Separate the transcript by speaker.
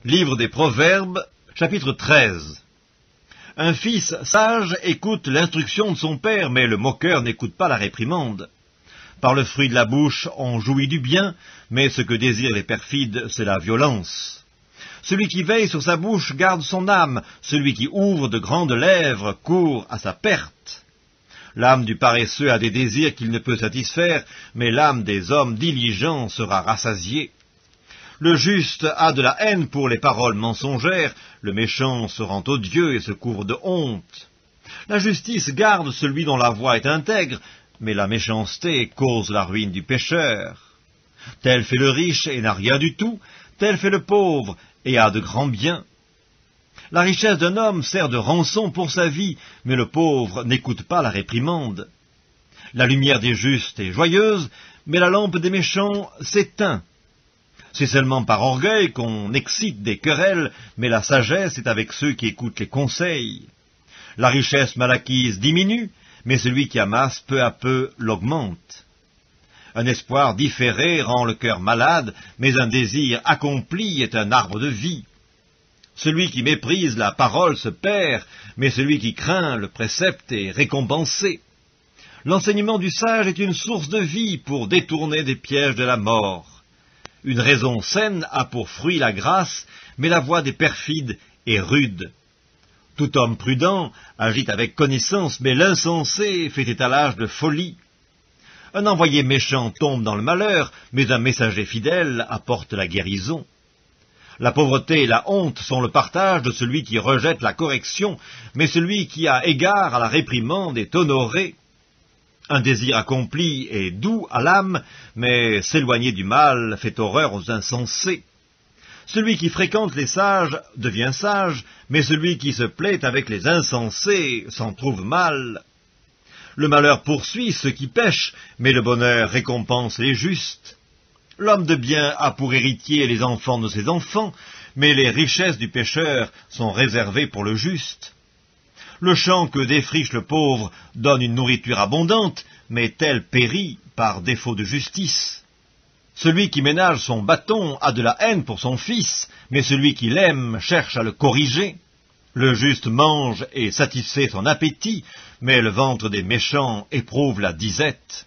Speaker 1: Livre des Proverbes, chapitre 13. Un fils sage écoute l'instruction de son père, mais le moqueur n'écoute pas la réprimande. Par le fruit de la bouche, on jouit du bien, mais ce que désirent les perfides, c'est la violence. Celui qui veille sur sa bouche garde son âme, celui qui ouvre de grandes lèvres court à sa perte. L'âme du paresseux a des désirs qu'il ne peut satisfaire, mais l'âme des hommes diligents sera rassasiée. Le juste a de la haine pour les paroles mensongères, le méchant se rend odieux et se couvre de honte. La justice garde celui dont la voie est intègre, mais la méchanceté cause la ruine du pécheur. Tel fait le riche et n'a rien du tout, tel fait le pauvre et a de grands biens. La richesse d'un homme sert de rançon pour sa vie, mais le pauvre n'écoute pas la réprimande. La lumière des justes est joyeuse, mais la lampe des méchants s'éteint. C'est seulement par orgueil qu'on excite des querelles, mais la sagesse est avec ceux qui écoutent les conseils. La richesse mal acquise diminue, mais celui qui amasse peu à peu l'augmente. Un espoir différé rend le cœur malade, mais un désir accompli est un arbre de vie. Celui qui méprise la parole se perd, mais celui qui craint le précepte est récompensé. L'enseignement du sage est une source de vie pour détourner des pièges de la mort. Une raison saine a pour fruit la grâce, mais la voie des perfides est rude. Tout homme prudent agit avec connaissance, mais l'insensé fait étalage de folie. Un envoyé méchant tombe dans le malheur, mais un messager fidèle apporte la guérison. La pauvreté et la honte sont le partage de celui qui rejette la correction, mais celui qui a égard à la réprimande est honoré. Un désir accompli est doux à l'âme, mais s'éloigner du mal fait horreur aux insensés. Celui qui fréquente les sages devient sage, mais celui qui se plaît avec les insensés s'en trouve mal. Le malheur poursuit ceux qui pêchent, mais le bonheur récompense les justes. L'homme de bien a pour héritier les enfants de ses enfants, mais les richesses du pécheur sont réservées pour le juste. Le champ que défriche le pauvre donne une nourriture abondante, mais tel périt par défaut de justice. Celui qui ménage son bâton a de la haine pour son fils, mais celui qui l'aime cherche à le corriger. Le juste mange et satisfait son appétit, mais le ventre des méchants éprouve la disette.